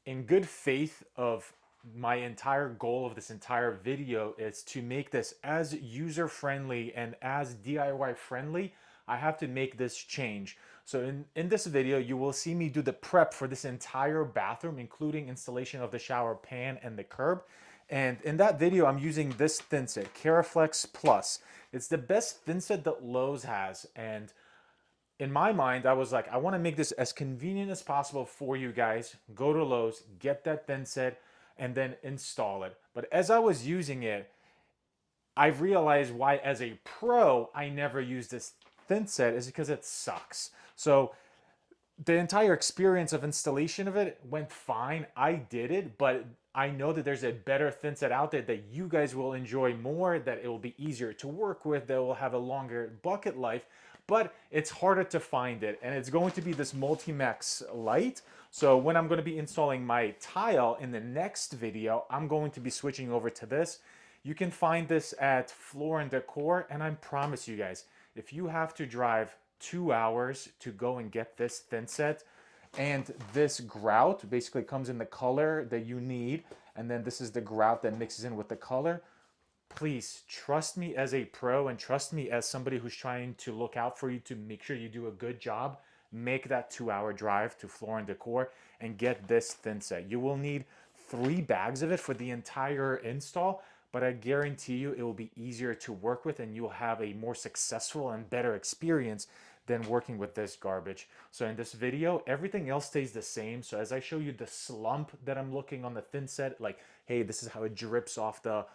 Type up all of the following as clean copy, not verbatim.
in good faith of my entire goal of this entire video is to make this as user friendly and as DIY friendly, I have to make this change. So in this video, you will see me do the prep for this entire bathroom, including installation of the shower pan and the curb. And in that video, I'm using this thinset, Caraflex Plus. It's the best thinset that Lowe's has. And in my mind, I was like, I want to make this as convenient as possible for you guys. Go to Lowe's, get that thinset, and then install it. But as I was using it, I've realized why, as a pro, I never use this thinset is because it sucks. So the entire experience of installation of it went fine. I did it, but I know that there's a better thinset out there that you guys will enjoy more, that it will be easier to work with, that will have a longer bucket life, but it's harder to find it. And it's going to be this Multimax Lite. So when I'm going to be installing my tile in the next video, I'm going to be switching over to this. You can find this at Floor and Decor, and I promise you guys, if you have to drive 2 hours to go and get this thinset, and this grout basically comes in the color that you need, and then this is the grout that mixes in with the color, please trust me as a pro and trust me as somebody who's trying to look out for you to make sure you do a good job. Make that 2 hour drive to Floor and Decor and get this thinset. You will need 3 bags of it for the entire install, but I guarantee you it will be easier to work with and you'll have a more successful and better experience than working with this garbage. So in this video, everything else stays the same. So as I show you the slump that I'm looking on the thinset, like, hey, this is how it drips off the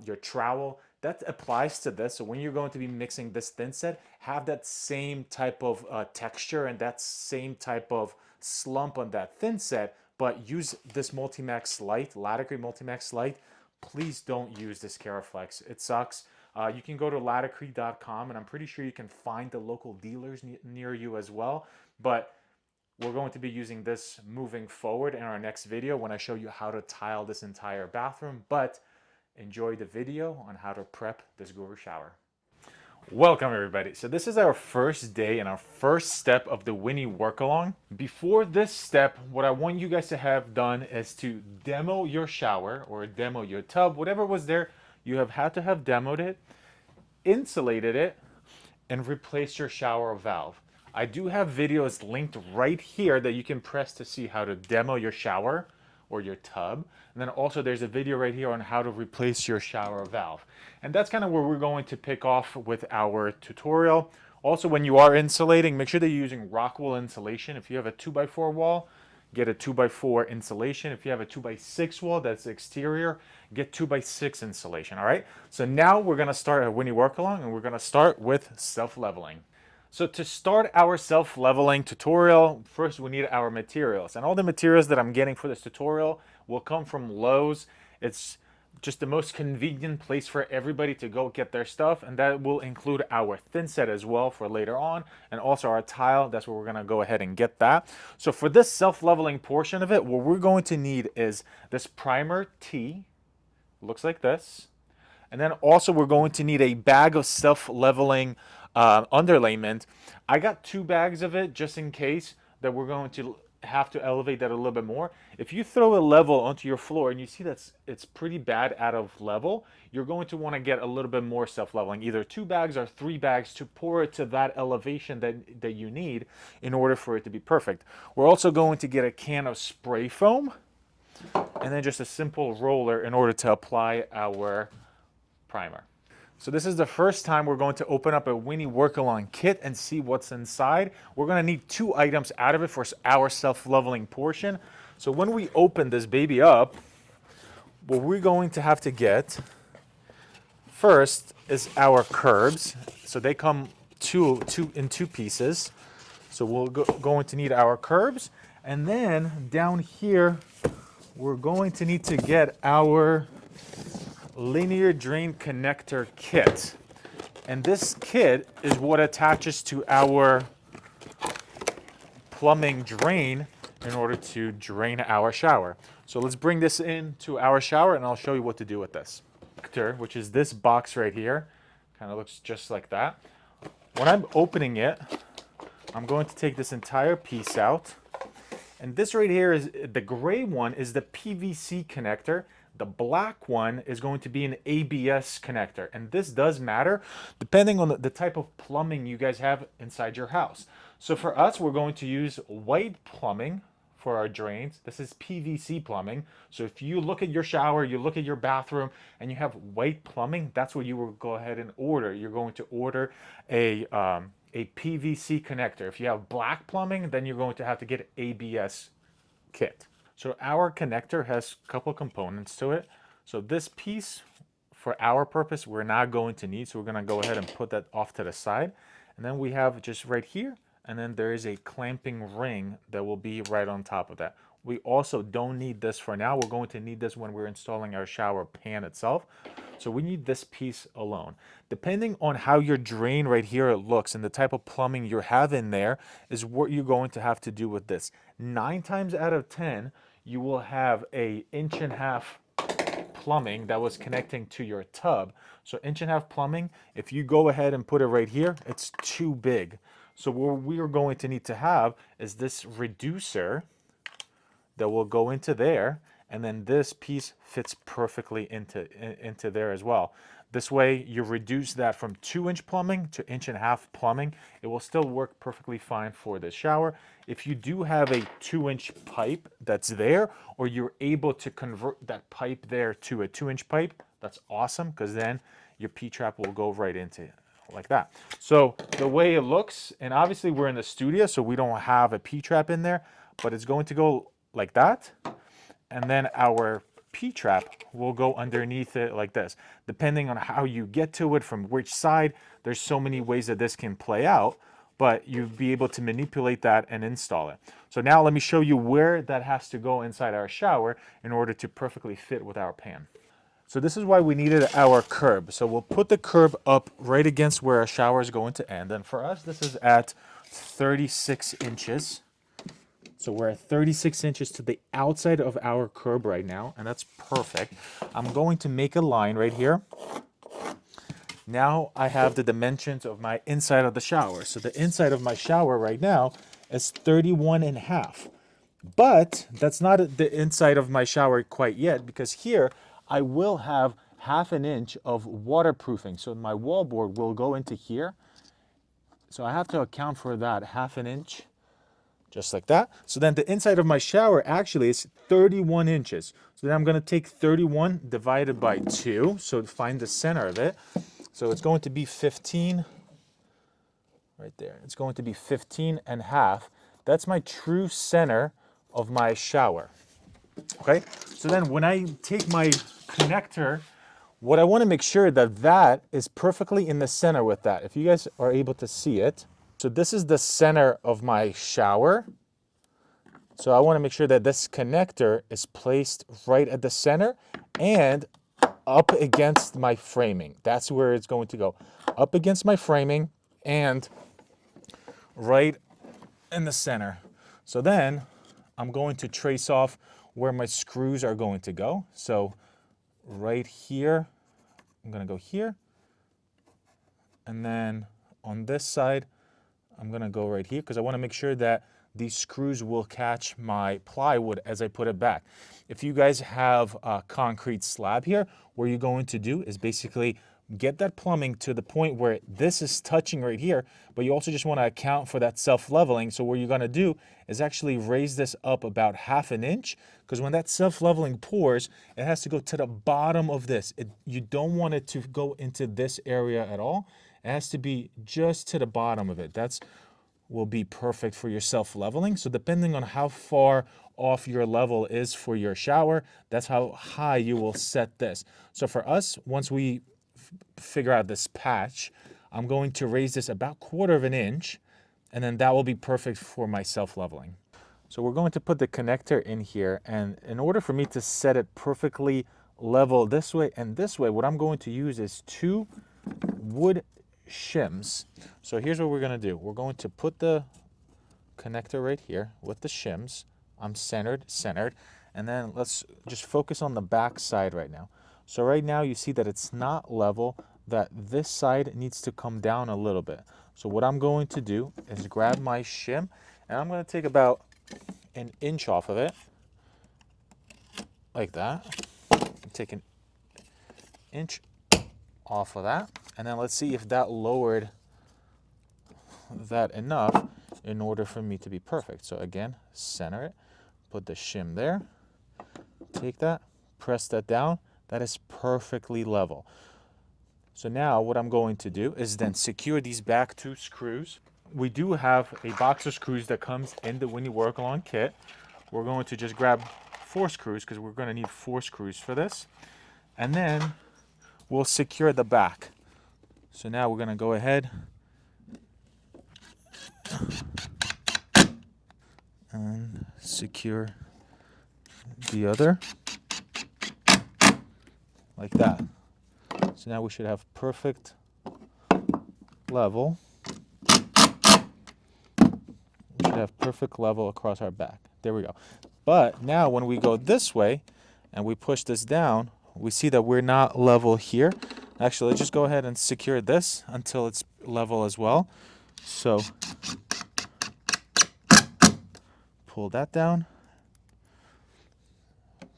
your trowel, that applies to this. So when you're going to be mixing this thinset, have that same type of texture and that same type of slump on that thinset, but use this Multimax Lite, Laticrete Multimax Lite. Please don't use this Caraflex. It sucks. You can go to laticrete.com and I'm pretty sure you can find the local dealers near you as well. But we're going to be using this moving forward in our next video when I show you how to tile this entire bathroom. But enjoy the video on how to prep this Guru shower. Welcome everybody. So this is our first day and our first step of the WINNI work along. Before this step, what I want you guys to have done is to demo your shower or demo your tub, whatever was there. You have had to have demoed it, insulated it, and replaced your shower valve. I do have videos linked right here that you can press to see how to demo your shower or your tub. And then also there's a video right here on how to replace your shower valve. And that's kind of where we're going to pick off with our tutorial. Also, when you are insulating, make sure that you're using rock wool insulation. If you have a 2x4 wall, get a 2x4 insulation. If you have a 2x6 wall that's exterior, get 2x6 insulation, all right? So now we're gonna start a WINNI work along and we're gonna start with self-leveling. So to start our self-leveling tutorial, first we need our materials. And all the materials that I'm getting for this tutorial will come from Lowe's. It's just the most convenient place for everybody to go get their stuff, and that will include our thinset as well for later on, and also our tile. That's where we're gonna go ahead and get that. So for this self-leveling portion of it, what we're going to need is this primer T, looks like this, and then also we're going to need a bag of self-leveling underlayment. I got 2 bags of it just in case that we're going to have to elevate that a little bit more. If you throw a level onto your floor and you see that it's pretty bad out of level, you're going to want to get a little bit more self-leveling, either 2 bags or 3 bags to pour it to that elevation that you need in order for it to be perfect. We're also going to get a can of spray foam and then just a simple roller in order to apply our primer. So this is the first time we're going to open up a WINNI work-along kit and see what's inside. We're going to need 2 items out of it for our self-leveling portion. So when we open this baby up, what we're going to have to get first is our curbs. So they come in two pieces. So we're going to need our curbs. And then down here, we're going to need to get our linear drain connector kit. And this kit is what attaches to our plumbing drain in order to drain our shower. So let's bring this into our shower and I'll show you what to do with this. Which is this box right here. Kind of looks just like that. When I'm opening it, I'm going to take this entire piece out And this right here is the gray one is the PVC connector. The black one is going to be an ABS connector. And this does matter depending on the type of plumbing you guys have inside your house. So for us, we're going to use white plumbing for our drains. This is PVC plumbing. So if you look at your shower, you look at your bathroom, and you have white plumbing, that's what you will go ahead and order. You're going to order a PVC connector. If you have black plumbing, then you're going to have to get ABS kit. So our connector has a couple components to it. So this piece, for our purpose, we're not going to need. So we're going to go ahead and put that off to the side. And then we have just right here, and then there is a clamping ring that will be right on top of that. We also don't need this for now. We're going to need this when we're installing our shower pan itself. So we need this piece alone. Depending on how your drain right here looks and the type of plumbing you have in there is what you're going to have to do with this. 9 times out of 10, you will have a 1.5 inch plumbing that was connecting to your tub. So 1.5 inch plumbing, if you go ahead and put it right here, it's too big. So what we are going to need to have is this reducer that will go into there, and then this piece fits perfectly into there as well. This way you reduce that from 2-inch plumbing to 1.5 inch plumbing. It will still work perfectly fine for the shower. If you do have a 2-inch pipe that's there, or you're able to convert that pipe there to a 2-inch pipe, that's awesome, because then your P-trap will go right into it like that. So the way it looks, and obviously we're in the studio, so we don't have a P-trap in there, but it's going to go like that, and then our P-trap will go underneath it like this. Depending on how you get to it, from which side, there's so many ways that this can play out, but you'll be able to manipulate that and install it. So now let me show you where that has to go inside our shower in order to perfectly fit with our pan. So this is why we needed our curb. So we'll put the curb up right against where our shower is going to end. And for us, this is at 36 inches. So we're at 36 inches to the outside of our curb right now, and that's perfect. I'm going to make a line right here. Now I have the dimensions of my inside of the shower. So the inside of my shower right now is 31.5. But that's not the inside of my shower quite yet, because here I will have 1/2 inch of waterproofing. So my wallboard will go into here. So I have to account for that 1/2 inch. Just like that. So then the inside of my shower actually is 31 inches. So then I'm going to take 31 divided by 2. So find the center of it. So it's going to be 15 right there. It's going to be 15.5. That's my true center of my shower. Okay. So then when I take my connector, what I want to make sure that that is perfectly in the center with that. If you guys are able to see it. So this is the center of my shower. So I want to make sure that this connector is placed right at the center and up against my framing. That's where it's going to go. Up against my framing and right in the center. So then I'm going to trace off where my screws are going to go. So right here, I'm going to go here. And then on this side, I'm going to go right here because I want to make sure that these screws will catch my plywood as I put it back. If you guys have a concrete slab here, what you're going to do is basically get that plumbing to the point where this is touching right here, but you also just want to account for that self-leveling. So what you're going to do is actually raise this up about 1/2 inch, because when that self-leveling pours, it has to go to the bottom of this. You don't want it to go into this area at all. It has to be just to the bottom of it. That's will be perfect for your self-leveling. So depending on how far off your level is for your shower, that's how high you will set this. So for us, once we figure out this patch, I'm going to raise this about 1/4 inch, and then that will be perfect for my self-leveling. So we're going to put the connector in here, and in order for me to set it perfectly level this way and this way, what I'm going to use is 2 wood shims. So here's what we're going to do. We're going to put the connector right here with the shims. I'm centered, and then let's just focus on the back side right now. So right now you see that it's not level, that this side needs to come down a little bit. So what I'm going to do is grab my shim, and I'm going to take about an inch off of it, like that. Take an inch off of that, and then let's see if that lowered that enough in order for me to be perfect. So again, center it, put the shim there, take that, press that down. That is perfectly level. So now what I'm going to do is then secure these back two screws. We do have a box of screws that comes in the WINNI Work Along kit. We're going to just grab 4 screws because we're going to need 4 screws for this. And then we'll secure the back. So now we're going to go ahead and secure the other like that. So now we should have perfect level. We should have perfect level across our back. There we go. But now when we go this way and we push this down, we see that we're not level here. Actually, let's just go ahead and secure this until it's level as well. So pull that down,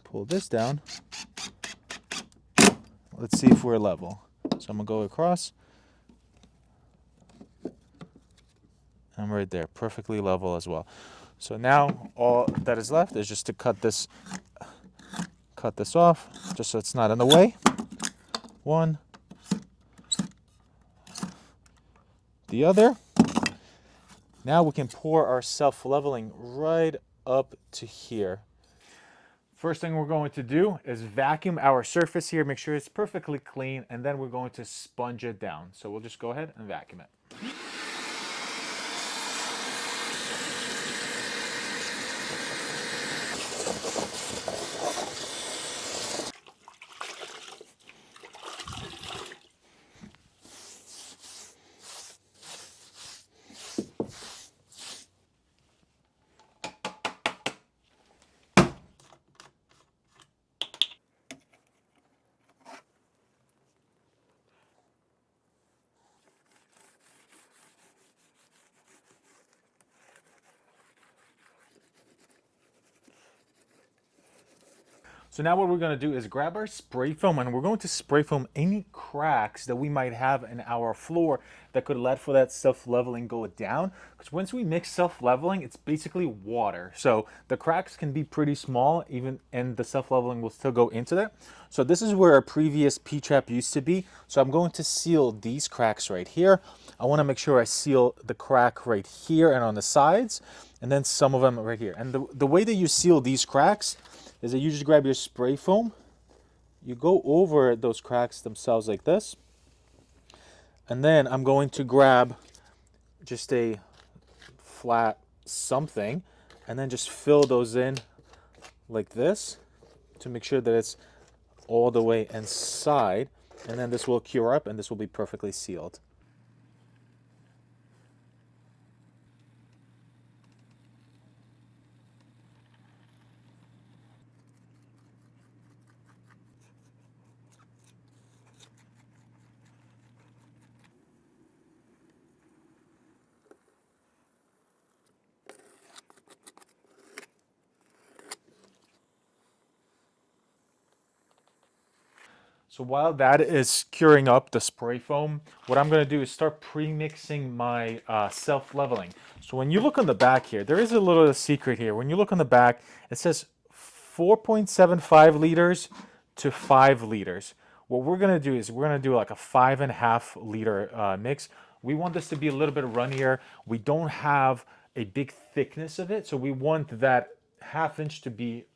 pull this down. Let's see if we're level. So I'm gonna go across. I'm right there, perfectly level as well. So now all that is left is just to cut this off, just so it's not in the way. One, the other. Now we can pour our self-leveling right up to here. First thing we're going to do is vacuum our surface here, make sure it's perfectly clean, and then we're going to sponge it down. So we'll just go ahead and vacuum it. So now what we're going to do is grab our spray foam, and we're going to spray foam any cracks that we might have in our floor that could let for that self-leveling go down. Because once we mix self-leveling, it's basically water. So the cracks can be pretty small, even, and the self-leveling will still go into that. So this is where our previous P-trap used to be. So I'm going to seal these cracks right here. I want to make sure I seal the crack right here and on the sides, and then some of them right here. And the way that you seal these cracks is that you just grab your spray foam, you go over those cracks themselves like this, and then I'm going to grab just a flat something and then just fill those in like this to make sure that it's all the way inside, and then this will cure up and this will be perfectly sealed. So while that is curing up the spray foam, what I'm going to do is start pre-mixing my self-leveling. So when you look on the back here, there is a little secret here. When you look on the back, it says 4.75 liters to 5 liters. What we're going to do is we're going to do like a 5.5 liter mix. We want this to be a little bit runnier. We don't have a big thickness of it, so we want that 1/2 inch to be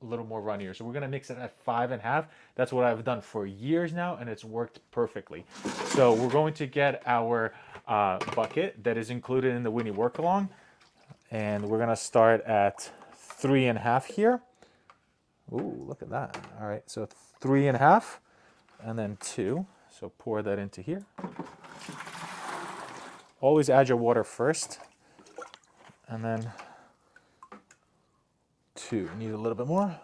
a little more runnier. So we're gonna mix it at 5.5. That's what I've done for years now, and it's worked perfectly. So we're going to get our bucket that is included in the WINNI Work Along, and we're gonna start at 3.5 here. Ooh, look at that. All right, so 3.5, and then 2. So pour that into here. Always add your water first, and then 2. Need a little bit more.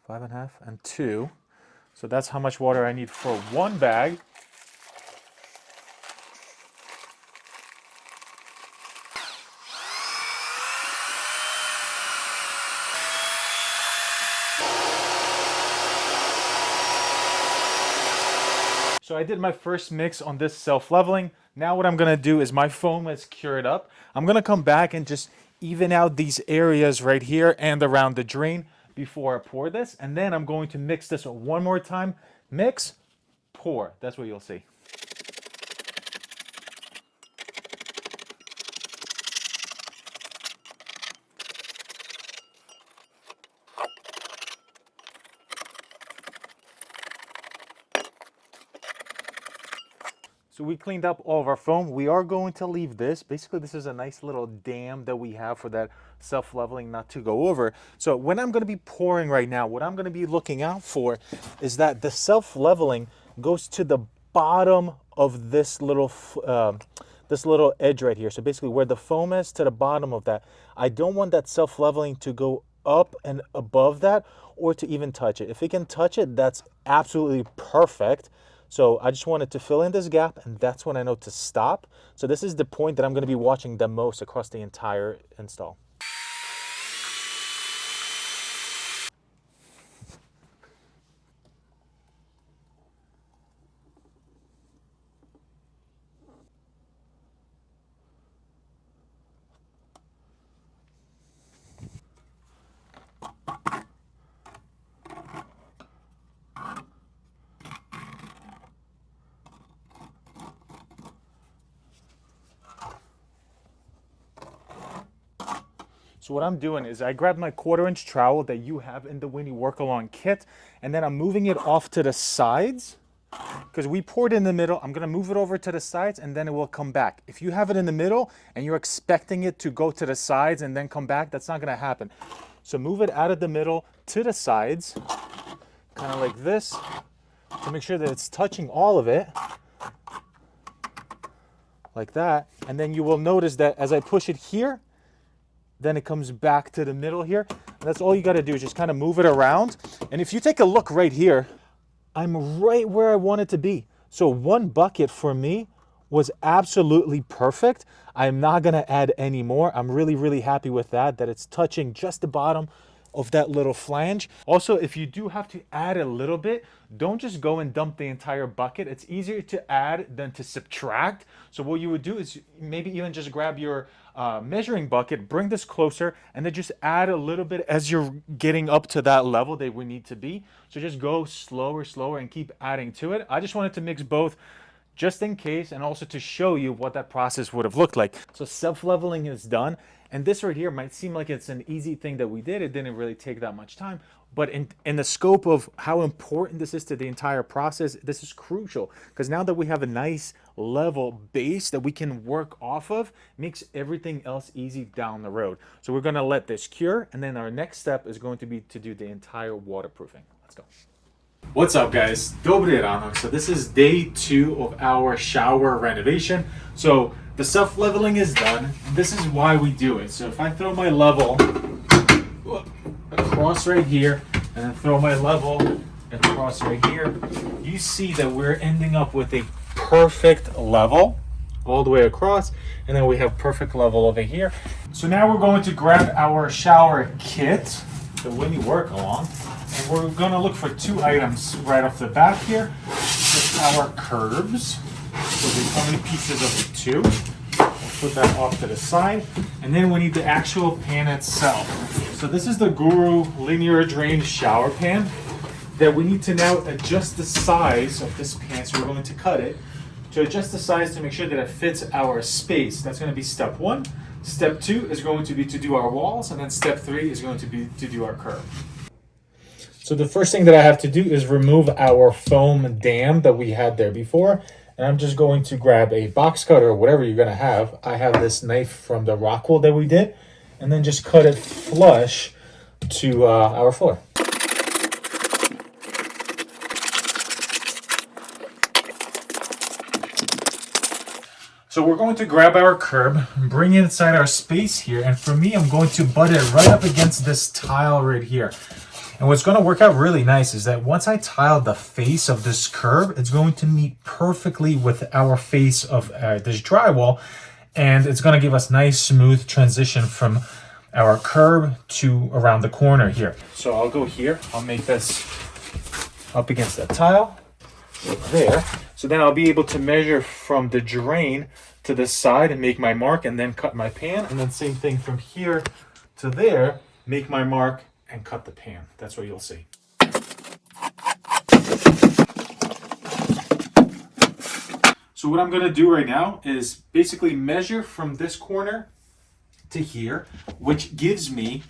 5.5 and 2. So that's how much water I need for 1 bag. So I did my first mix on this self-leveling. Now what I'm gonna do is my foam is cured up. I'm gonna come back and just even out these areas right here and around the drain before I pour this. And then I'm going to mix this one more time. Mix, pour. That's what you'll see. So we cleaned up all of our foam. We are going to leave this. Basically, this is a nice little dam that we have for that self-leveling not to go over. So when I'm going to be pouring right now, what I'm going to be looking out for is that the self-leveling goes to the bottom of this little edge right here. So basically where the foam is to the bottom of that. I don't want that self-leveling to go up and above that or to even touch it. If it can touch it, that's absolutely perfect. So I just wanted to fill in this gap, and that's when I know to stop. So this is the point that I'm going to be watching the most across the entire install. So what I'm doing is I grabbed my 1/4-inch trowel that you have in the WINNI work-along kit, and then I'm moving it off to the sides because we poured in the middle. I'm gonna move it over to the sides and then it will come back. If you have it in the middle and you're expecting it to go to the sides and then come back, that's not gonna happen. So move it out of the middle to the sides, kind of like this, to make sure that it's touching all of it, like that. And then you will notice that as I push it here, then it comes back to the middle here. And that's all you gotta do is just kind of move it around. And if you take a look right here, I'm right where I want it to be. So one bucket for me was absolutely perfect. I'm not gonna add any more. I'm really, really happy with that it's touching just the bottom of that little flange. Also, if you do have to add a little bit, don't just go and dump the entire bucket. It's easier to add than to subtract. So what you would do is maybe even just grab your measuring bucket, bring this closer, and then just add a little bit as you're getting up to that level that we need to be. So just go slower, and keep adding to it. I just wanted to mix both just in case, and also to show you what that process would have looked like. So self-leveling is done, and this right here might seem like it's an easy thing that we did. It didn't really take that much time, but in the scope of how important this is to the entire process, this is crucial, because now that we have a nice level base that we can work off of, makes everything else easy down the road. So we're going to let this cure, and then our next step is going to be to do the entire waterproofing. Let's go. What's up, guys? Dobre rano. So this is day 2 of our shower renovation. So the self-leveling is done. This is why we do it. So if I throw my level across right here and then throw my level across right here, you see that we're ending up with a perfect level all the way across, and then we have perfect level over here. So now we're going to grab our shower kit, the WINNI work-along. And we're gonna look for 2 items right off the bat here. Just our curbs. So there's how many pieces of the 2. We'll put that off to the side. And then we need the actual pan itself. So this is the Guru linear drain shower pan that we need to now adjust the size of this pan. So we're going to cut it to adjust the size to make sure that it fits our space. That's gonna be step 1. Step 2 is going to be to do our walls, and then step 3 is going to be to do our curb. So the first thing that I have to do is remove our foam dam that we had there before. And I'm just going to grab a box cutter or whatever you're gonna have. I have this knife from the rock wool that we did, and then just cut it flush to our floor. So we're going to grab our curb, bring it inside our space here, and for me, I'm going to butt it right up against this tile right here. And what's going to work out really nice is that once I tile the face of this curb, it's going to meet perfectly with our face of this drywall, and it's going to give us nice smooth transition from our curb to around the corner here. So I'll go here, I'll make this up against that tile, right there. So then I'll be able to measure from the drain to this side and make my mark and then cut my pan. And then same thing from here to there, make my mark and cut the pan. That's what you'll see. So what I'm going to do right now is basically measure from this corner to here, which gives me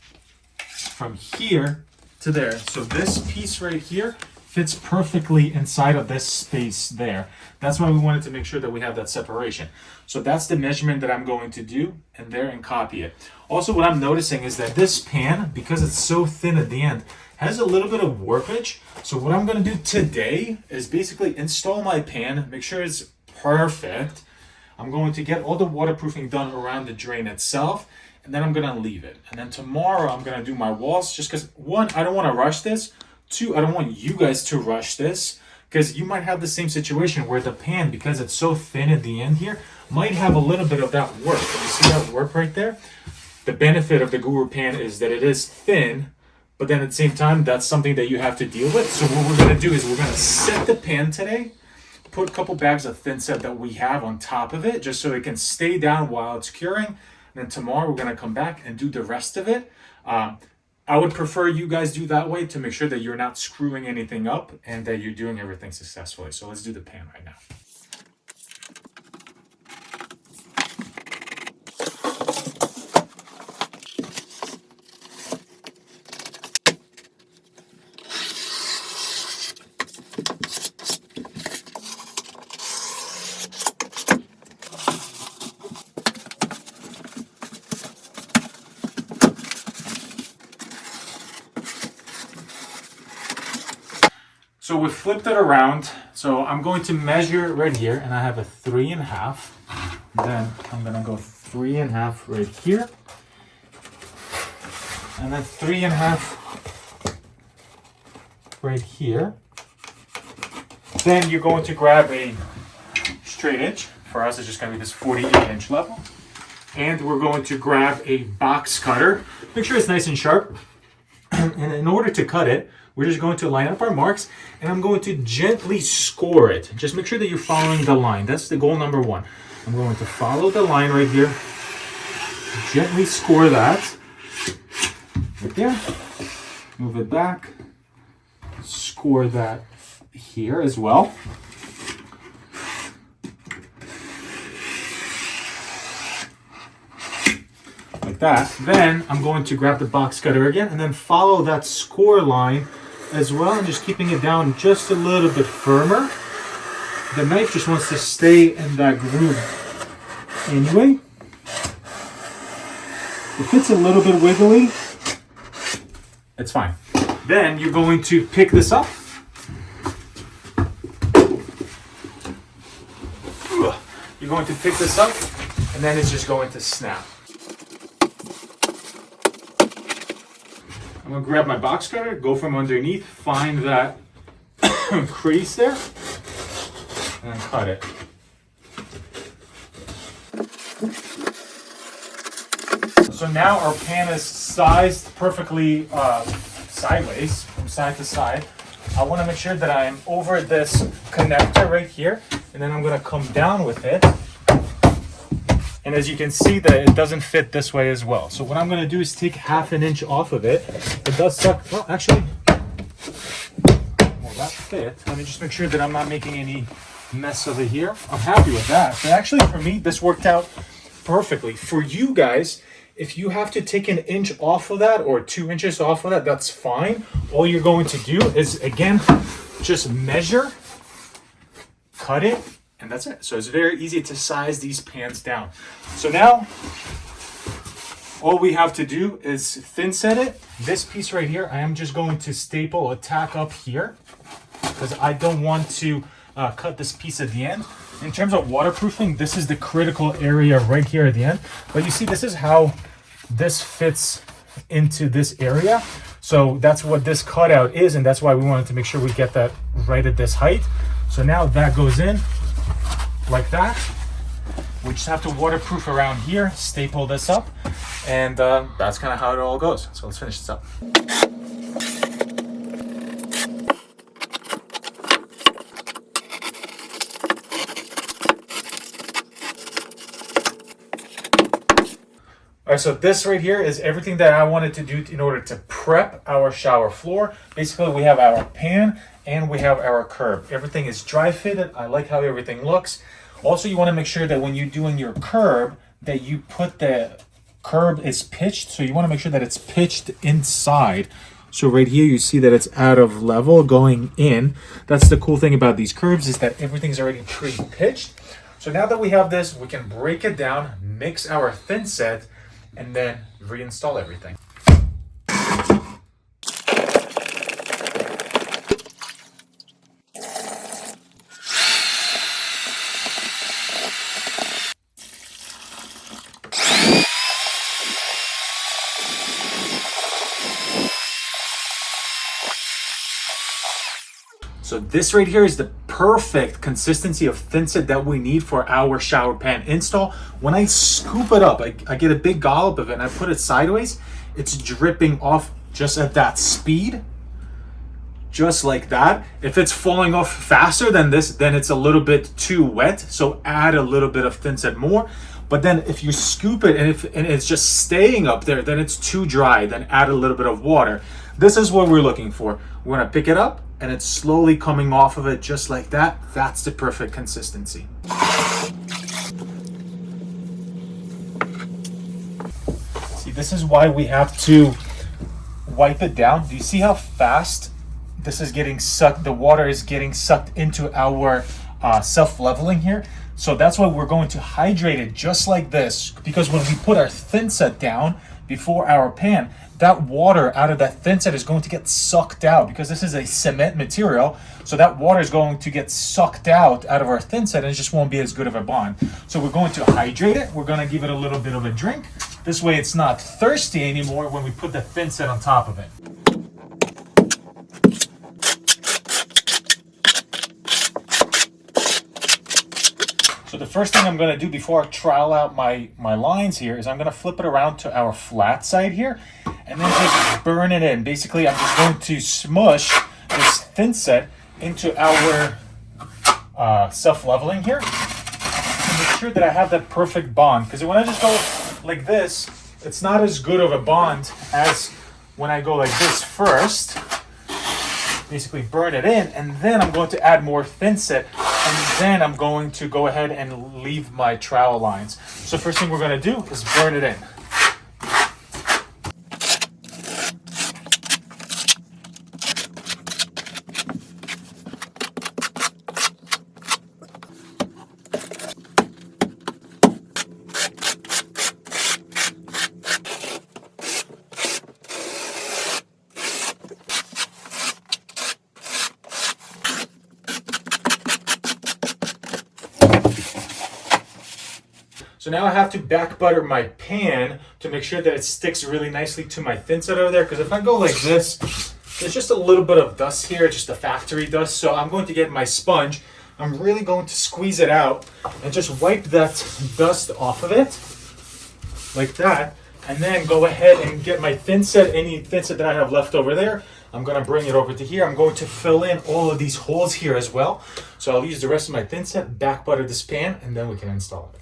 from here to there. So this piece right here fits perfectly inside of this space there. That's why we wanted to make sure that we have that separation. So that's the measurement that I'm going to do and there and copy it. Also, what I'm noticing is that this pan, because it's so thin at the end, has a little bit of warpage. So what I'm going to do today is basically install my pan, make sure it's perfect. I'm going to get all the waterproofing done around the drain itself, and then I'm going to leave it. And then tomorrow I'm going to do my walls, just because, one, I don't want to rush this. Two, I don't want you guys to rush this, because you might have the same situation where the pan, because it's so thin at the end here, might have a little bit of that warp. You see that warp right there? The benefit of the Guru pan is that it is thin, but then at the same time, that's something that you have to deal with. So what we're going to do is we're going to set the pan today, put a couple bags of Thinset that we have on top of it, just so it can stay down while it's curing. And then tomorrow we're gonna come back and do the rest of it. I would prefer you guys do that way to make sure that you're not screwing anything up and that you're doing everything successfully. So let's do the pan right now. So we flipped it around. So I'm going to measure right here, and I have a 3.5. Then I'm gonna go 3.5 right here, and then 3.5 right here. Then you're going to grab a straight edge. For us, it's just gonna be this 48-inch level, and we're going to grab a box cutter. Make sure it's nice and sharp. And in order to cut it, we're just going to line up our marks, and I'm going to gently score it. Just make sure that you're following the line. That's the goal number one. I'm going to follow the line right here. Gently score that. Right there. Move it back. Score that here as well. Like that. Then I'm going to grab the box cutter again and then follow that score line as well, and just keeping it down just a little bit firmer. The knife just wants to stay in that groove anyway. If it's a little bit wiggly, it's fine. Then you're going to pick this up. You're going to pick this up, and then it's just going to snap. I'm going to grab my box cutter, go from underneath, find that crease there, and then cut it. So now our pan is sized perfectly sideways, from side to side. I want to make sure that I'm over this connector right here, and then I'm going to come down with it. And as you can see, that it doesn't fit this way as well. So what I'm going to do is take 1/2 inch off of it. It does suck. Well, actually, well, that fit. Let me just make sure that I'm not making any mess over here. I'm happy with that. But actually, for me, this worked out perfectly. For you guys, if you have to take 1 inch off of that or 2 inches off of that, that's fine. All you're going to do is, again, just measure, cut it, and that's it. So it's very easy to size these pans down. So now, all we have to do is thin set it. This piece right here, I am just going to staple a tack up here because I don't want to cut this piece at the end. In terms of waterproofing, this is the critical area right here at the end. But you see, this is how this fits into this area. So that's what this cutout is, and that's why we wanted to make sure we get that right at this height. So now that goes in like that. We just have to waterproof around here, staple this up, and that's kind of how it all goes. So let's finish this up. All right, so this right here is everything that I wanted to do in order to prep our shower floor. Basically, we have our pan and we have our curb. Everything is dry fitted. I like how everything looks. Also, you want to make sure that when you're doing your curb, that you put the curb is pitched. So you want to make sure that it's pitched inside. So right here, you see that it's out of level going in. That's the cool thing about these curbs, is that everything's already pre-pitched. So now that we have this, we can break it down, mix our thinset, and then reinstall everything. So this right here is the perfect consistency of thinset that we need for our shower pan install. When I scoop it up, I get a big dollop of it and I put it sideways, it's dripping off just at that speed, just like that. If it's falling off faster than this, then it's a little bit too wet, so add a little bit of thinset more. But then if you scoop it and it's just staying up there, then it's too dry, then add a little bit of water. This is what we're looking for. We're gonna pick it up and it's slowly coming off of it just like that. That's the perfect consistency. See, this is why we have to wipe it down. Do you see how fast this is getting sucked? The water is getting sucked into our self-leveling here. So that's why we're going to hydrate it just like this, because when we put our thinset down before our pan, that water out of that thinset is going to get sucked out, because this is a cement material. So that water is going to get sucked out of our thinset and it just won't be as good of a bond. So we're going to hydrate it. We're going to give it a little bit of a drink. This way it's not thirsty anymore when we put the thinset on top of it. So the first thing I'm going to do before I trial out my lines here is I'm going to flip it around to our flat side here and then just burn it in. Basically, I'm just going to smush this thinset into our self-leveling here to make sure that I have that perfect bond. Because when I just go like this, it's not as good of a bond as when I go like this first. Basically burn it in, and then I'm going to add more thinset, and then I'm going to go ahead and leave my trowel lines. So first thing we're going to do is burn it in. So now I have to back butter my pan to make sure that it sticks really nicely to my thinset over there. Because if I go like this, there's just a little bit of dust here, just the factory dust. So I'm going to get my sponge. I'm really going to squeeze it out and just wipe that dust off of it like that. And then go ahead and get my thinset, any thinset that I have left over there. I'm going to bring it over to here. I'm going to fill in all of these holes here as well. So I'll use the rest of my thinset, back butter this pan, and then we can install it.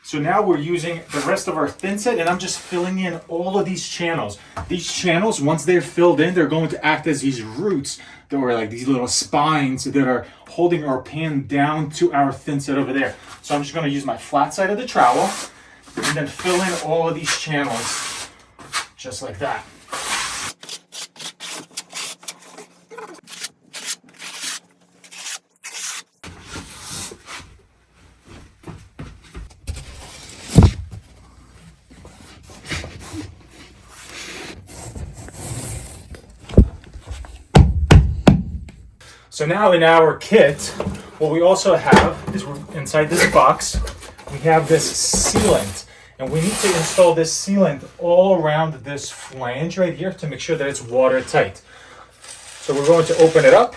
So now we're using the rest of our thinset, and I'm just filling in all of these channels. These channels, once they're filled in, they're going to act as these roots that are like these little spines that are holding our pan down to our thinset over there. So I'm just going to use my flat side of the trowel and then fill in all of these channels just like that. So now in our kit, what we also have is inside this box, we have this sealant. And we need to install this sealant all around this flange right here to make sure that it's watertight. So we're going to open it up.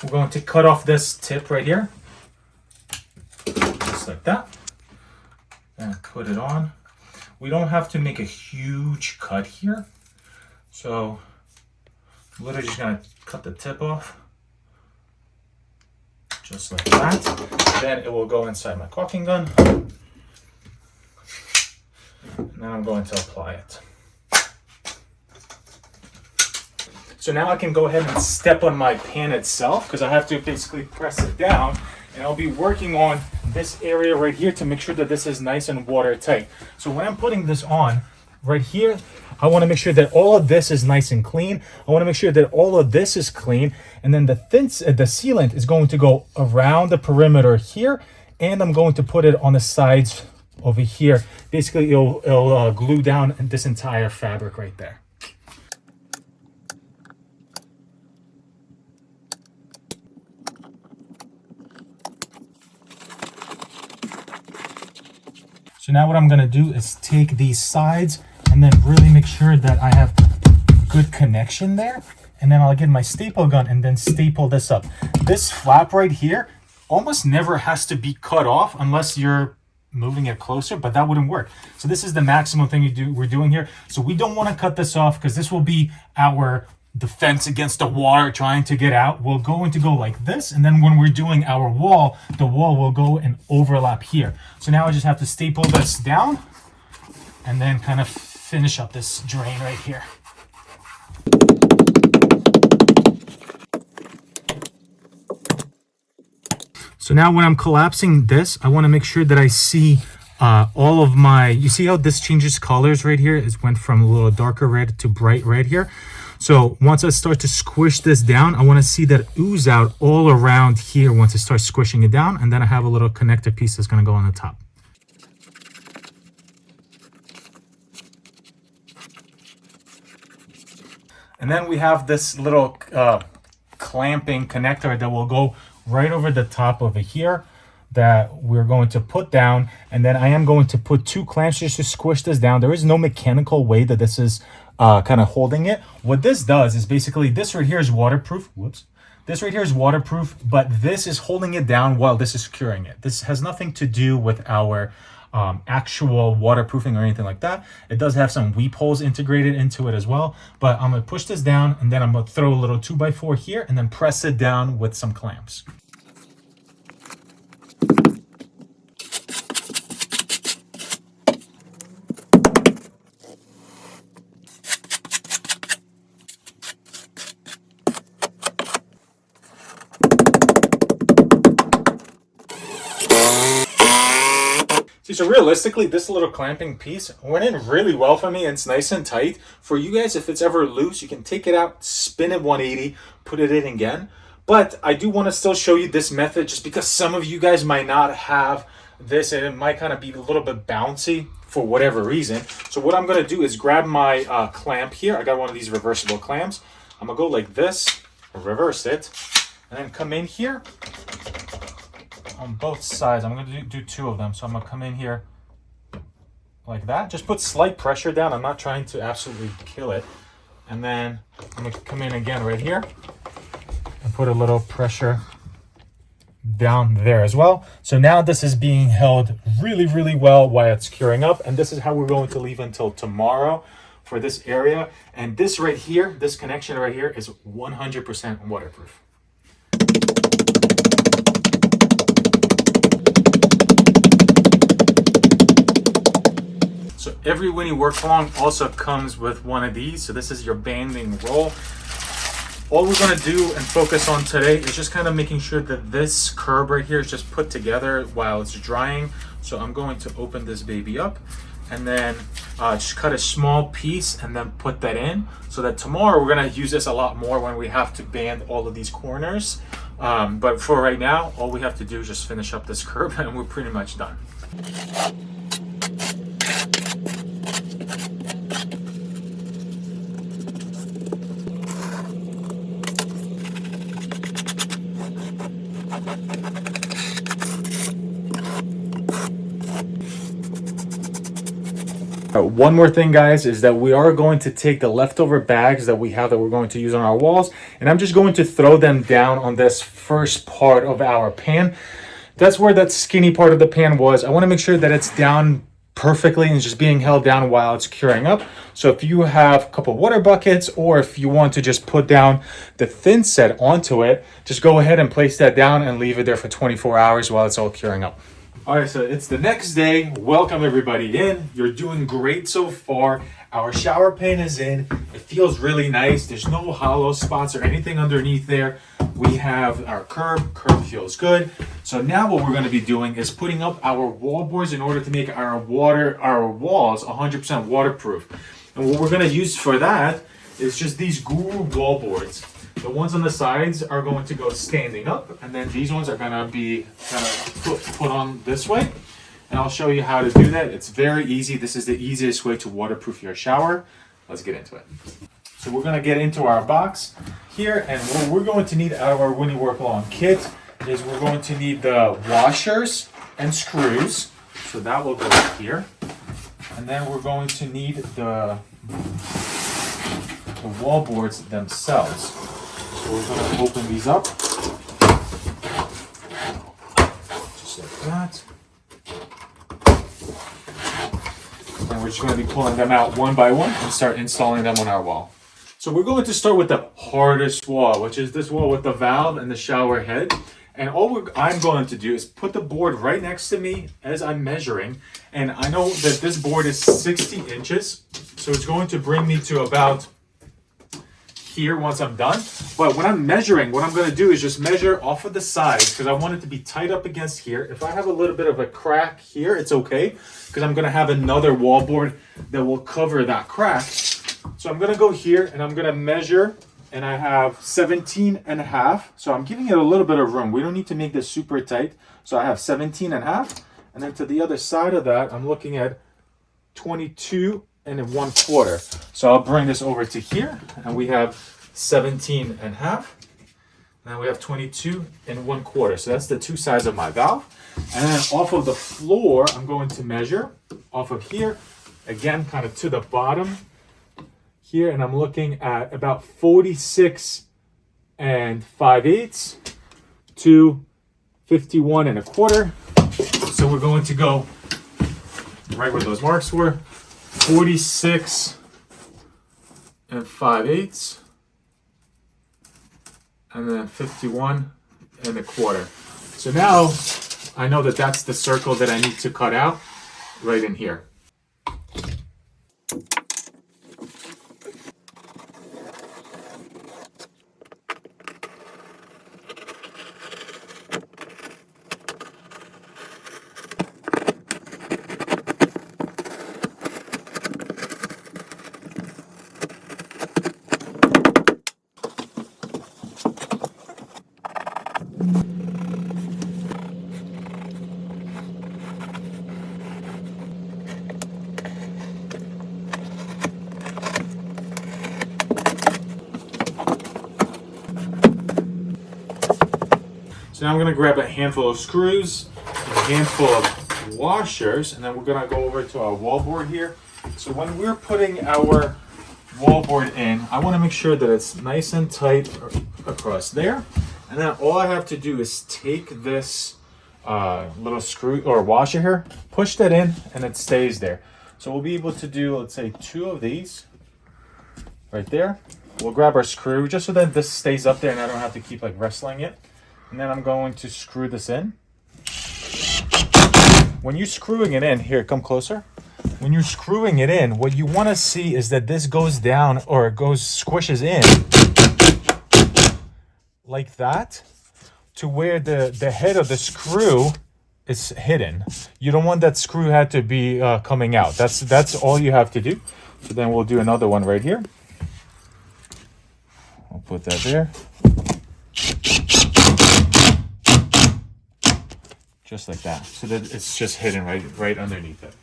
We're going to cut off this tip right here. just like that. And put it on. We don't have to make a huge cut here. So I'm literally just gonna cut the tip off. Just like that. Then it will go inside my caulking gun. And then I'm going to apply it. So now I can go ahead and step on my pan itself because I have to basically press it down, and I'll be working on this area right here to make sure that this is nice and watertight. So when I'm putting this on right here, I want to make sure that all of this is nice and clean. I want to make sure that all of this is clean, and then the sealant is going to go around the perimeter here, and I'm going to put it on the sides over here. Basically, it'll glue down this entire fabric right there. So now what I'm going to do is take these sides and then really make sure that I have good connection there. And then I'll get my staple gun and then staple this up. This flap right here almost never has to be cut off unless you're moving it closer, but that wouldn't work. So this is the maximum thing we're doing here. So we don't want to cut this off because this will be our defense against the water trying to get out. We're going to go like this, and then when we're doing our wall, the wall will go and overlap here. So now I just have to staple this down and then kind of finish up this drain right here. So now when I'm collapsing this, I want to make sure that I see all of my, you see how this changes colors right here? It went from a little darker red to bright red here. So once I start to squish this down, I want to see that ooze out all around here once I start squishing it down. And then I have a little connector piece that's going to go on the top. And then we have this little clamping connector that will go right over the top over here that we're going to put down. And then I am going to put 2 clamps just to squish this down. There is no mechanical way that this is kind of holding it. What this does is basically this right here is waterproof. Whoops. This right here is waterproof, but this is holding it down while this is securing it. This has nothing to do with our actual waterproofing or anything like that. It does have some weep holes integrated into it as well, but I'm going to push this down and then I'm going to throw a little 2x4 here and then press it down with some clamps. See, so realistically, this little clamping piece went in really well for me, and it's nice and tight. For you guys, if it's ever loose, you can take it out, spin it 180, put it in again. But I do want to still show you this method just because some of you guys might not have this and it might kind of be a little bit bouncy for whatever reason. So what I'm going to do is grab my clamp here. I got one of these reversible clamps. I'm going to go like this, reverse it, and then come in here on both sides. I'm going to do 2 of them. So I'm going to come in here like that. Just put slight pressure down. I'm not trying to absolutely kill it. And then I'm going to come in again right here and put a little pressure down there as well. So now this is being held really, really well while it's curing up. And this is how we're going to leave until tomorrow for this area. And this right here, this connection right here is 100% waterproof. So every WINNI work along also comes with one of these. So this is your banding roll. All we're going to do and focus on today is just kind of making sure that this curb right here is just put together while it's drying. So I'm going to open this baby up and then just cut a small piece and then put that in so that tomorrow we're going to use this a lot more when we have to band all of these corners. But for right now, all we have to do is just finish up this curb and we're pretty much done. One more thing, guys, is that we are going to take the leftover bags that we have that we're going to use on our walls, and I'm just going to throw them down on this first part of our pan. That's where that skinny part of the pan was. I want to make sure that it's down perfectly and just being held down while it's curing up. So if you have a couple water buckets, or if you want to just put down the Thinset onto it, just go ahead and place that down and leave it there for 24 hours while it's all curing up. All right, so it's the next day. Welcome everybody in. You're doing great so far. Our shower pan is in. It feels really nice. There's no hollow spots or anything underneath there. We have our curb feels good. So now what we're going to be doing is putting up our wall boards in order to make our walls 100% waterproof. And what we're going to use for that is just these Guru wall boards. The ones on the sides are going to go standing up, and then these ones are going to be kind of put on this way. And I'll show you how to do that. It's very easy. This is the easiest way to waterproof your shower. Let's get into it. So we're going to get into our box here, and what we're going to need out of our WINNI Work Along kit is we're going to need the washers and screws. So that will go here. And then we're going to need the wall boards themselves. So we're going to open these up. Just like that. And we're just going to be pulling them out one by one and start installing them on our wall. So we're going to start with the hardest wall, which is this wall with the valve and the shower head. And I'm going to do is put the board right next to me as I'm measuring. And I know that this board is 60 inches. So it's going to bring me to about here once I'm done. But when I'm measuring, what I'm going to do is just measure off of the sides, because I want it to be tight up against here. If I have a little bit of a crack here, it's okay, because I'm going to have another wall board that will cover that crack. So I'm going to go here and I'm going to measure, and I have 17 and a half. So I'm giving it a little bit of room. We don't need to make this super tight. So I have 17 and a half. And then to the other side of that, I'm looking at 22 and 1/4. So I'll bring this over to here, and we have 17 and a half. Now we have 22 and 1/4. So that's the two sides of my valve. And then off of the floor, I'm going to measure off of here, again, kind of to the bottom here. And I'm looking at about 46 and 5/8 to 51 and 1/4. So we're going to go right where those marks were. 46 and 5/8, and then 51 and 1/4. So now I know that that's the circle that I need to cut out right in here. So now I'm going to grab a handful of screws, a handful of washers, and then we're going to go over to our wall board here. So when we're putting our wall board in, I want to make sure that it's nice and tight across there. And then all I have to do is take this little screw or washer here, push that in, and it stays there. So we'll be able to do, let's say, 2 of these right there. We'll grab our screw just so that this stays up there and I don't have to keep like wrestling it. And then I'm going to screw this in. When you're screwing it in, here, come closer. When you're screwing it in, what you want to see is that this goes down, or it squishes in like that, to where the head of the screw is hidden. You don't want that screw head to be coming out. That's all you have to do. So then we'll do another one right here. I'll put that there. Just like that, so that it's just hidden right underneath it.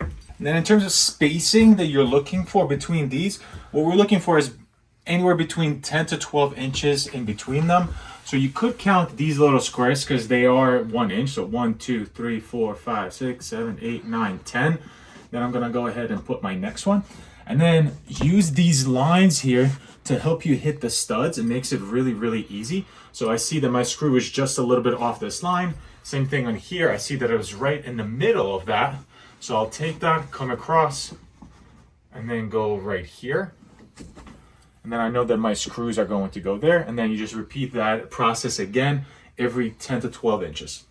And then in terms of spacing that you're looking for between these, what we're looking for is anywhere between 10 to 12 inches in between them. So you could count these little squares because they are 1 inch. So 1, 2, 3, 4, 5, 6, 7, 8, 9, 10. Then I'm gonna go ahead and put my next one. And then use these lines here to help you hit the studs. It makes it really, really easy. So I see that my screw is just a little bit off this line. Same thing on here. I see that it was right in the middle of that. So I'll take that, come across, and then go right here. And then I know that my screws are going to go there. And then you just repeat that process again every 10 to 12 inches.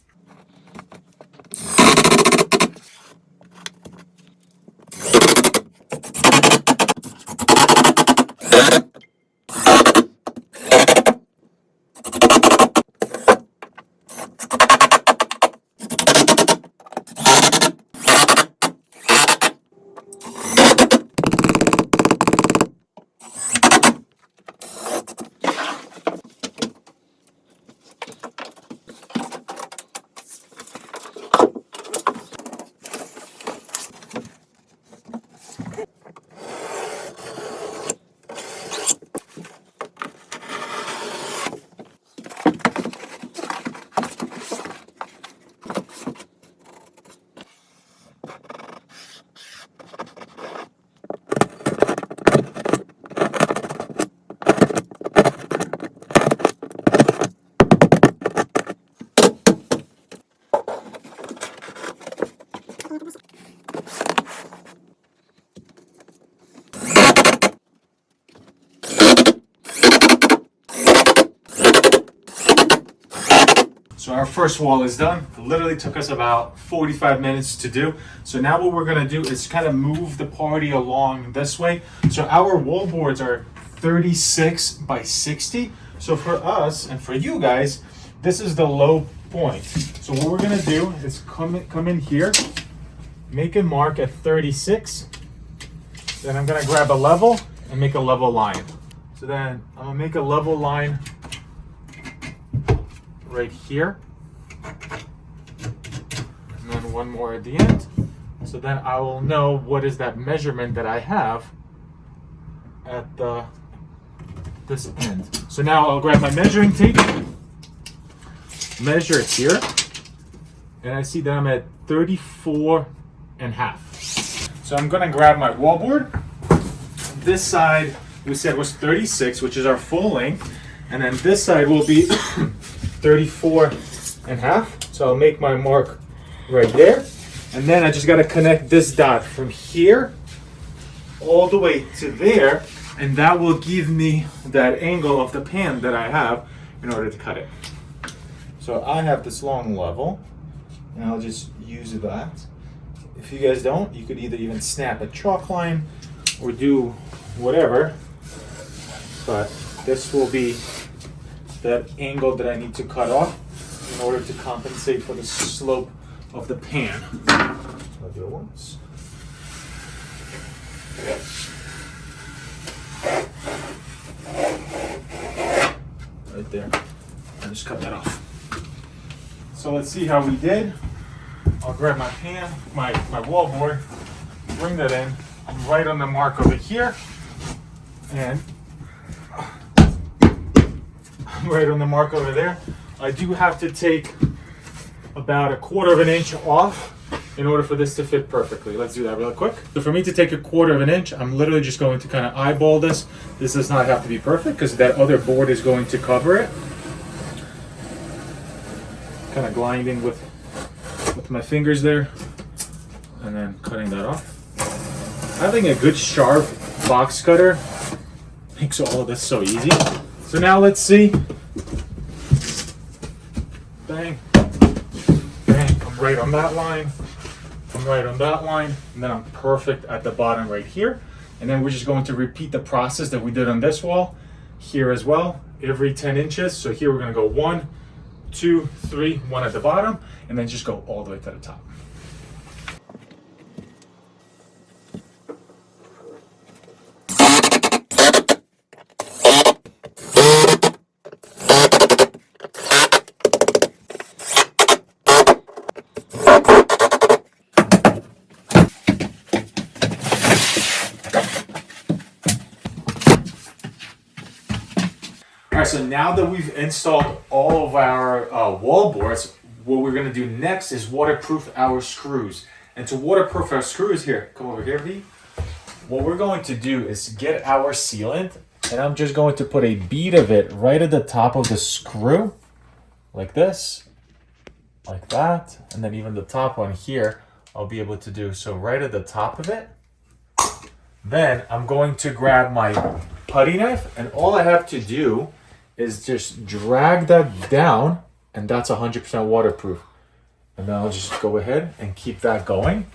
So our first wall is done. It literally took us about 45 minutes to do. So now what we're gonna do is kind of move the party along this way. So our wall boards are 36 by 60. So for us and for you guys, this is the low point. So what we're gonna do is come in here, make a mark at 36. Then I'm gonna grab a level and make a level line. So then I'm gonna make a level line right here, and then one more at the end. So then I will know what is that measurement that I have at this end. So now I'll grab my measuring tape, measure it here, and I see that I'm at 34.5. So I'm gonna grab my wallboard. This side we said was 36, which is our full length, and then this side will be 34.5. So I'll make my mark right there. And then I just got to connect this dot from here all the way to there. And that will give me that angle of the pan that I have in order to cut it. So I have this long level and I'll just use that. If you guys don't, you could either even snap a chalk line or do whatever. But this will be that angle that I need to cut off in order to compensate for the slope of the pan. I'll do it once. Right there. I just cut that off. So let's see how we did. I'll grab my pan, my wallboard, bring that in. I'm right on the mark over here. And right on the mark over there. I do have to take about 1/4 inch off in order for this to fit perfectly. Let's do that real quick. So for me to take 1/4 inch, I'm literally just going to kind of eyeball this. This does not have to be perfect because that other board is going to cover it. Kind of grinding with my fingers there and then cutting that off. Having a good sharp box cutter makes all of this so easy. So now let's see. Bang, bang, I'm right on that line. I'm right on that line. And then I'm perfect at the bottom right here. And then we're just going to repeat the process that we did on this wall here as well, every 10 inches. So here we're gonna go 1, 2, 3, 1 at the bottom, and then just go all the way to the top. All right, so now that we've installed all of our wall boards, what we're gonna do next is waterproof our screws. And to waterproof our screws, here, come over here, V. what we're going to do is get our sealant, and I'm just going to put a bead of it right at the top of the screw, like this, like that, and then even the top one here, I'll be able to do so right at the top of it. Then I'm going to grab my putty knife, and all I have to do is just drag that down, and that's 100% waterproof. And then I'll just go ahead and keep that going.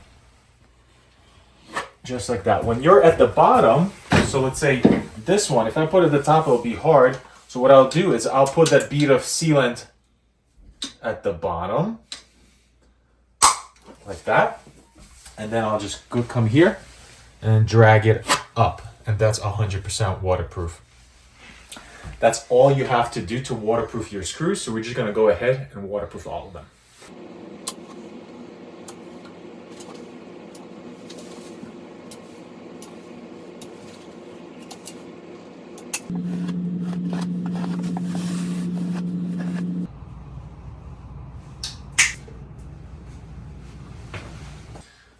Just like that. When you're at the bottom, so let's say this one, if I put it at the top, it'll be hard. So what I'll do is I'll put that bead of sealant at the bottom, like that. And then I'll just come here and drag it up, and that's 100% waterproof. That's all you have to do to waterproof your screws. So we're just gonna go ahead and waterproof all of them.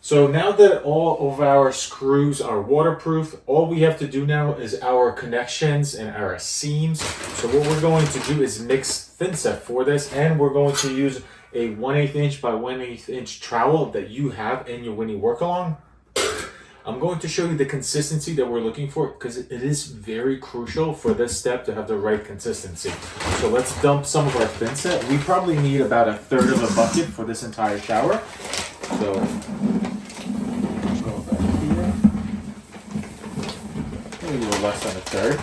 So now that all of our screws are waterproof, all we have to do now is our connections and our seams. So what we're going to do is mix thinset for this, and we're going to use a 1/8 inch by 1/8 inch trowel that you have in your WINNI work along. I'm going to show you the consistency that we're looking for, because it is very crucial for this step to have the right consistency. So let's dump some of our thinset. We probably need about 1/3 of a bucket for this entire shower. So a little less than 1/3.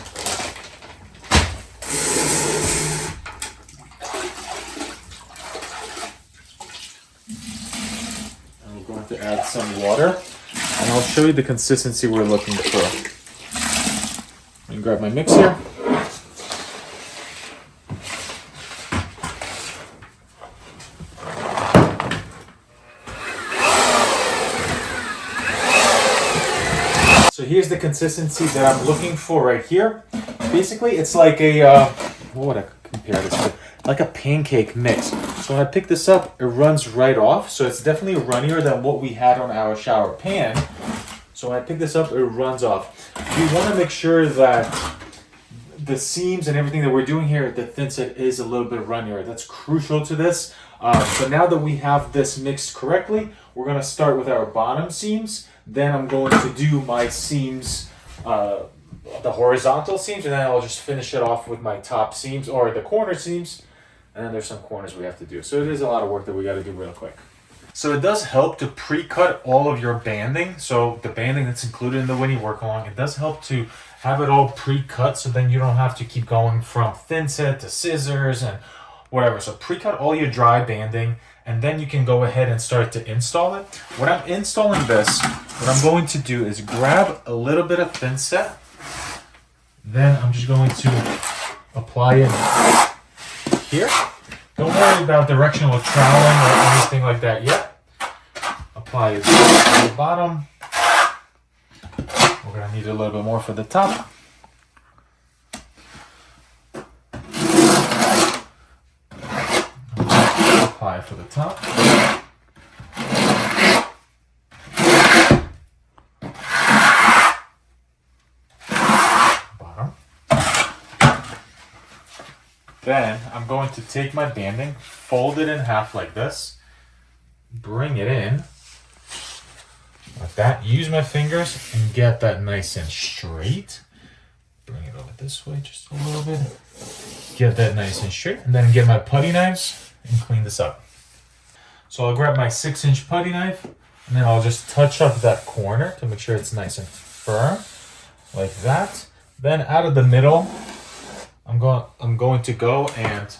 And we're going to add some water, and I'll show you the consistency we're looking for. Let me grab my mixer. So here's the consistency that I'm looking for right here. Basically, it's like a, what would I compare this to? Like a pancake mix. So when I pick this up, it runs right off. So it's definitely runnier than what we had on our shower pan. So when I pick this up, it runs off. We want to make sure that the seams and everything that we're doing here, the thinset is a little bit runnier. That's crucial to this. So now that we have this mixed correctly, we're going to start with our bottom seams. Then I'm going to do my seams, the horizontal seams, and then I'll just finish it off with my top seams or the corner seams. And then there's some corners we have to do. So it is a lot of work that we got to do real quick. So it does help to pre-cut all of your banding. So the banding that's included in the WINNI work along, it does help to have it all pre-cut, so then you don't have to keep going from thinset to scissors and whatever. So pre-cut all your dry banding, and then you can go ahead and start to install it. When I'm installing this, what I'm going to do is grab a little bit of thinset. Then I'm just going to apply it here. Don't worry about directional troweling or anything like that yet. Apply it to the bottom. We're going to need a little bit more for the top. Apply for the top. Bottom. Then I'm going to take my banding, fold it in half like this, bring it in like that. Use my fingers and get that nice and straight. Bring it over this way just a little bit. Get that nice and straight, and then get my putty knives and clean this up. So I'll grab my 6-inch putty knife, and then I'll just touch up that corner to make sure it's nice and firm, like that. Then out of the middle, I'm going to go and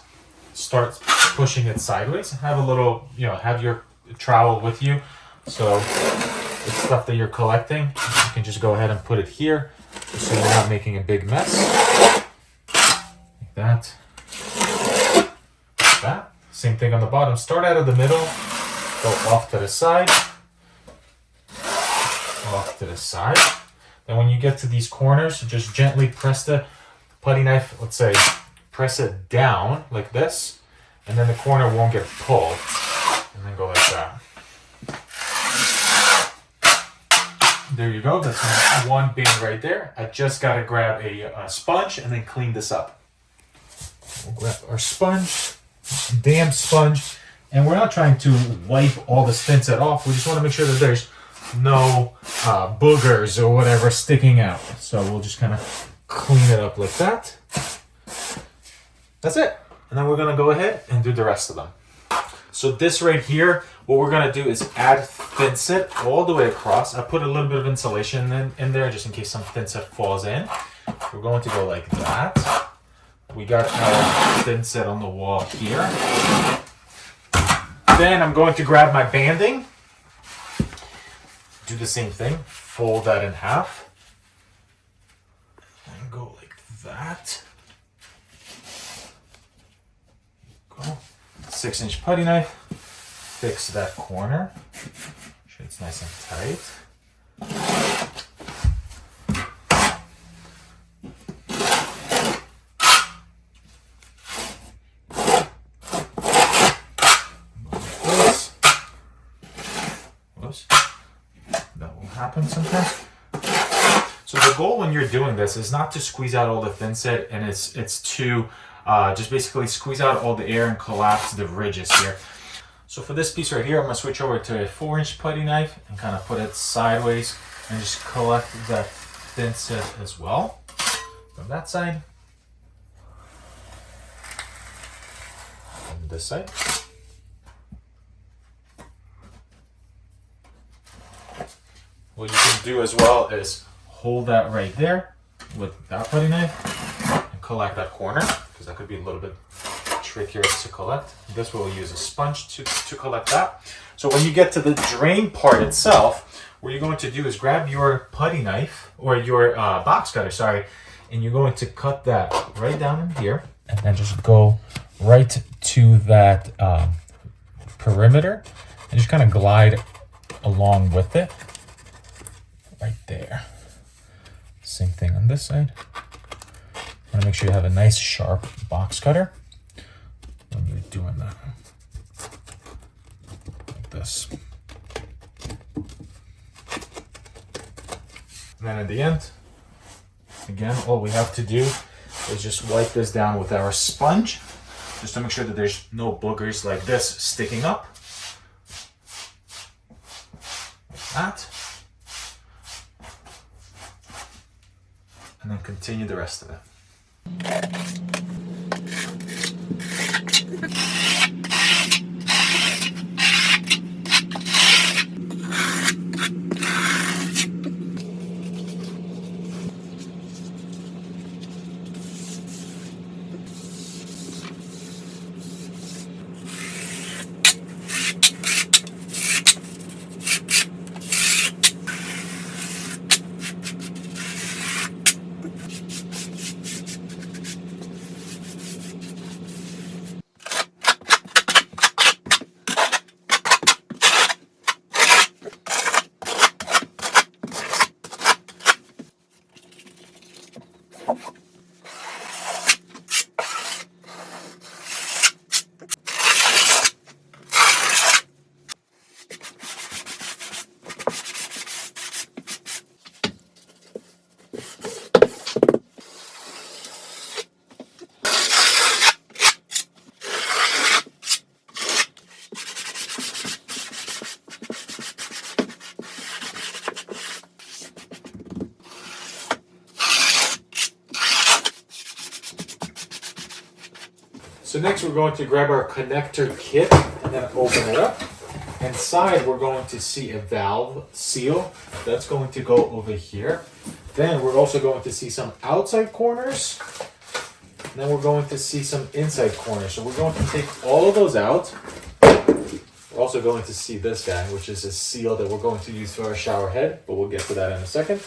start pushing it sideways. Have a little, have your trowel with you. So the stuff that you're collecting, you can just go ahead and put it here, just so you're not making a big mess. Like that. Like that. Same thing on the bottom. Start out of the middle, go off to the side, off to the side. Then when you get to these corners, just gently press the putty knife, let's say, press it down like this, and then the corner won't get pulled. And then go like that. there you go. That's one bin right there. I just got to grab a sponge and then clean this up. We'll grab our sponge, damp sponge, and we're not trying to wipe all this thinset off. We just want to make sure that there's no boogers or whatever sticking out. So we'll just kind of clean it up like that. That's it. And then we're going to go ahead and do the rest of them. So this right here, what we're going to do is add thinset all the way across. I put a little bit of insulation in there just in case some thinset falls in. We're going to go like that. We got our thinset on the wall here. Then I'm going to grab my banding. Do the same thing. Fold that in half. And go like that. Go. 6-inch putty knife. Fix that corner. Make sure it's nice and tight. Whoops. That will happen sometimes. So the goal when you're doing this is not to squeeze out all the thinset, and it's to just basically squeeze out all the air and collapse the ridges here. So for this piece right here, I'm going to switch over to a 4-inch putty knife and kind of put it sideways and just collect that thinset as well from that side and this side. What you can do as well is hold that right there with that putty knife and collect that corner, because that could be a little bit trickier to collect. This will use a sponge to collect that. So when you get to the drain part itself, what you're going to do is grab your putty knife or your box cutter, sorry, and you're going to cut that right down in here and then just go right to that perimeter and just kind of glide along with it right there. Same thing on this side. Want to make sure you have a nice sharp box cutter when you're doing that, like this. And then at the end, again, all we have to do is just wipe this down with our sponge, just to make sure that there's no boogers like this sticking up. Like that. And then continue the rest of it. So next we're going to grab our connector kit and then open it up. Inside we're going to see a valve seal that's going to go over here. Then we're also going to see some outside corners. And then we're going to see some inside corners. So we're going to take all of those out. We're also going to see this guy, which is a seal that we're going to use for our shower head, but we'll get to that in a second.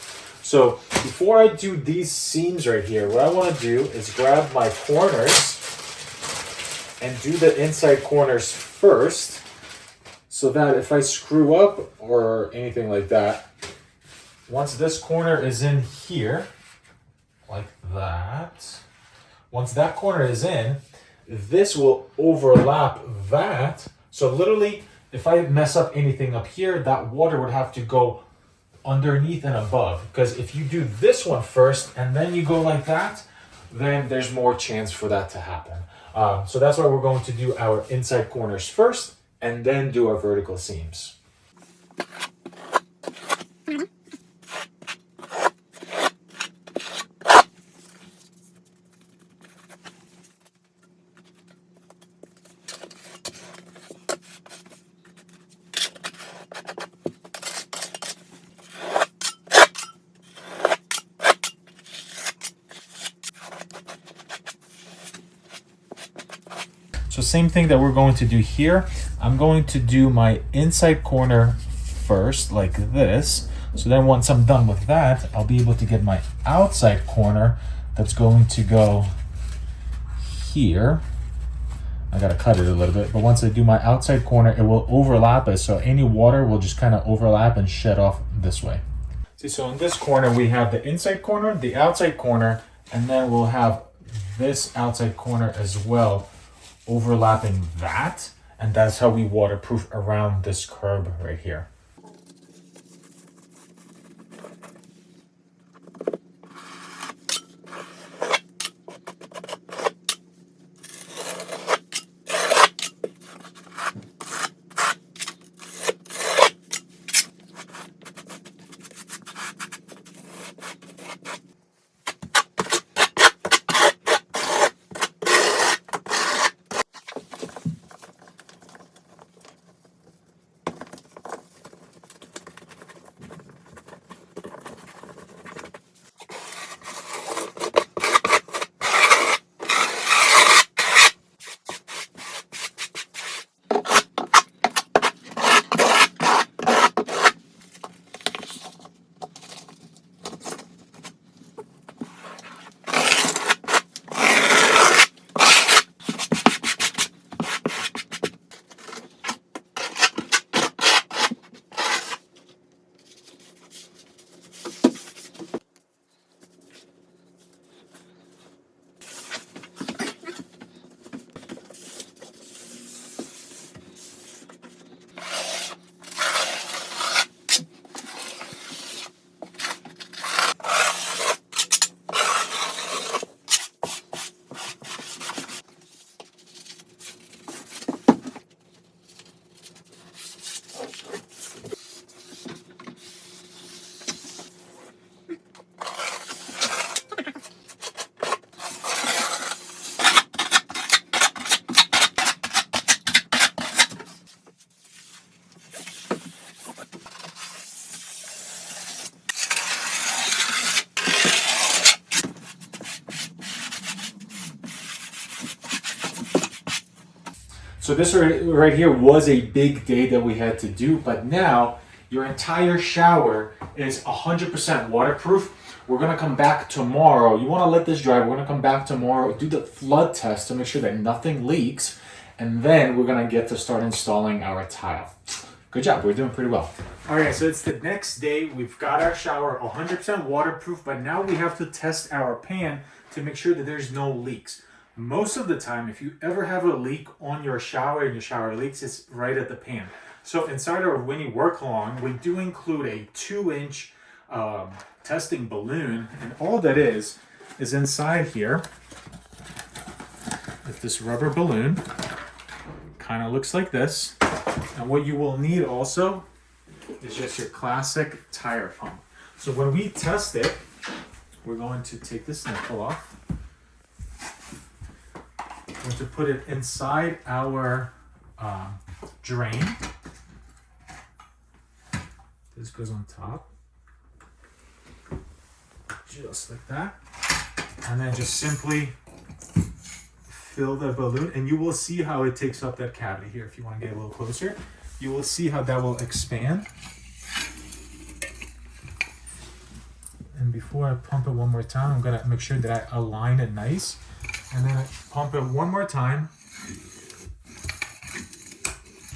So before I do these seams right here, what I want to do is grab my corners and do the inside corners first, so that if I screw up or anything like that, once this corner is in here, like that, once that corner is in, this will overlap that. So literally, if I mess up anything up here, that water would have to go underneath and above. Because if you do this one first and then you go like that, then there's more chance for that to happen. So that's why we're going to do our inside corners first and then do our vertical seams. So same thing that we're going to do here. I'm going to do my inside corner first, like this. So then once I'm done with that, I'll be able to get my outside corner that's going to go here. I gotta cut it a little bit, but once I do my outside corner, it will overlap it. So any water will just kind of overlap and shed off this way. See, so in this corner, we have the inside corner, the outside corner, and then we'll have this outside corner as well, overlapping that, and that's how we waterproof around this curb right here. So this right here was a big day that we had to do, but now your entire shower is 100% waterproof. We're gonna come back tomorrow. You wanna let this dry. We're gonna come back tomorrow, do the flood test to make sure that nothing leaks, and then we're gonna get to start installing our tile. Good job, we're doing pretty well. All right, so it's the next day. We've got our shower 100% waterproof, but now we have to test our pan to make sure that there's no leaks. Most of the time, if you ever have a leak on your shower and your shower leaks, it's right at the pan. So inside our WINNI work along, we do include a 2-inch testing balloon, and all that is inside here is this rubber balloon. Kind of looks like this. And what you will need also is just your classic tire pump. So when we test it, we're going to take this nipple off. We're going to put it inside our drain. This goes on top. Just like that. And then just simply fill the balloon, and you will see how it takes up that cavity here. If you want to get a little closer, you will see how that will expand. And before I pump it one more time, I'm gonna make sure that I align it nice, and then I pump it one more time,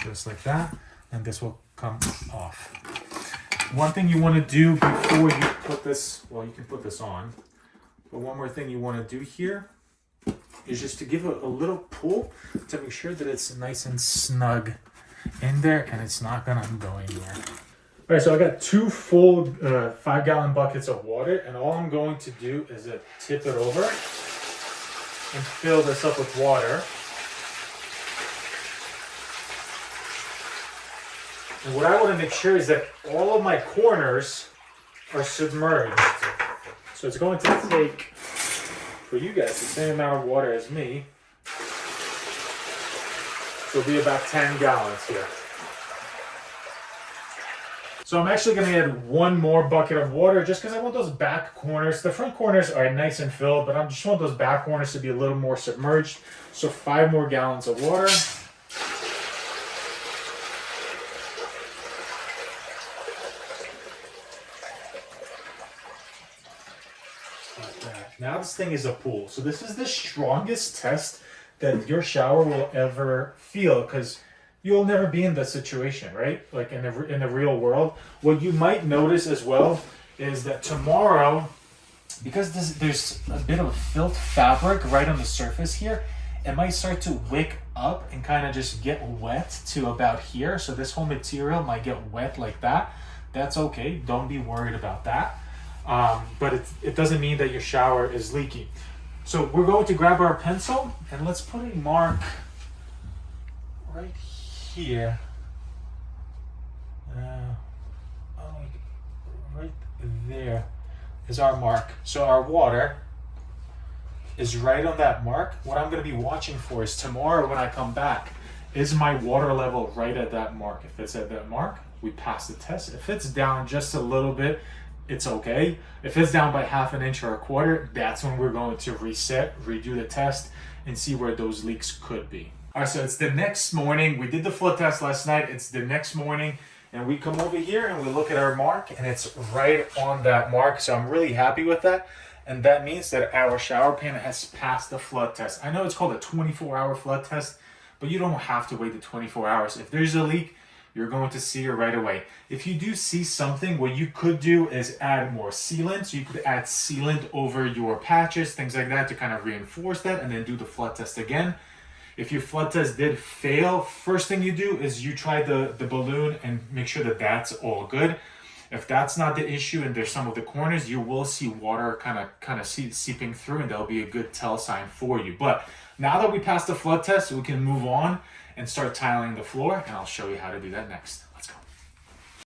just like that, and this will come off. One thing you want to do before you put this, well, you can put this on, but one more thing you want to do here is just to give it a little pull to make sure that it's nice and snug in there and it's not gonna go anywhere. All right, so I got 2 full 5-gallon buckets of water, and all I'm going to do is tip it over and fill this up with water. And what I want to make sure is that all of my corners are submerged. So it's going to take, for you guys, the same amount of water as me. So it'll be about 10 gallons here. So I'm actually going to add 1 more bucket of water just because I want those back corners. The front corners are nice and filled, but I just want those back corners to be a little more submerged. So 5 more gallons of water. Like that. Now this thing is a pool. So this is the strongest test that your shower will ever feel, because you'll never be in that situation, right? Like in the real world. What you might notice as well is that tomorrow, because there's a bit of felt fabric right on the surface here, it might start to wick up and kind of just get wet to about here. So this whole material might get wet like that. That's okay. Don't be worried about that. But it doesn't mean that your shower is leaky. So we're going to grab our pencil and let's put a mark right here. Right there is our mark. So our water is right on that mark. What I'm going to be watching for is tomorrow when I come back, is my water level right at that mark? If it's at that mark, we pass the test. If it's down just a little bit, it's okay. If it's down by 1/2 inch or 1/4, that's when we're going to reset, redo the test, and see where those leaks could be. All right, so it's the next morning. We did the flood test last night. It's the next morning, and we come over here and we look at our mark, and it's right on that mark. So I'm really happy with that. And that means that our shower pan has passed the flood test. I know it's called a 24-hour flood test, but you don't have to wait the 24 hours. If there's a leak, you're going to see it right away. If you do see something, what you could do is add more sealant. So you could add sealant over your patches, things like that, to kind of reinforce that, and then do the flood test again. If your flood test did fail, first thing you do is you try the balloon and make sure that that's all good. If that's not the issue and there's some of the corners, you will see water kind of seeping through, and that'll be a good tell sign for you. But now that we passed the flood test, we can move on and start tiling the floor, and I'll show you how to do that next.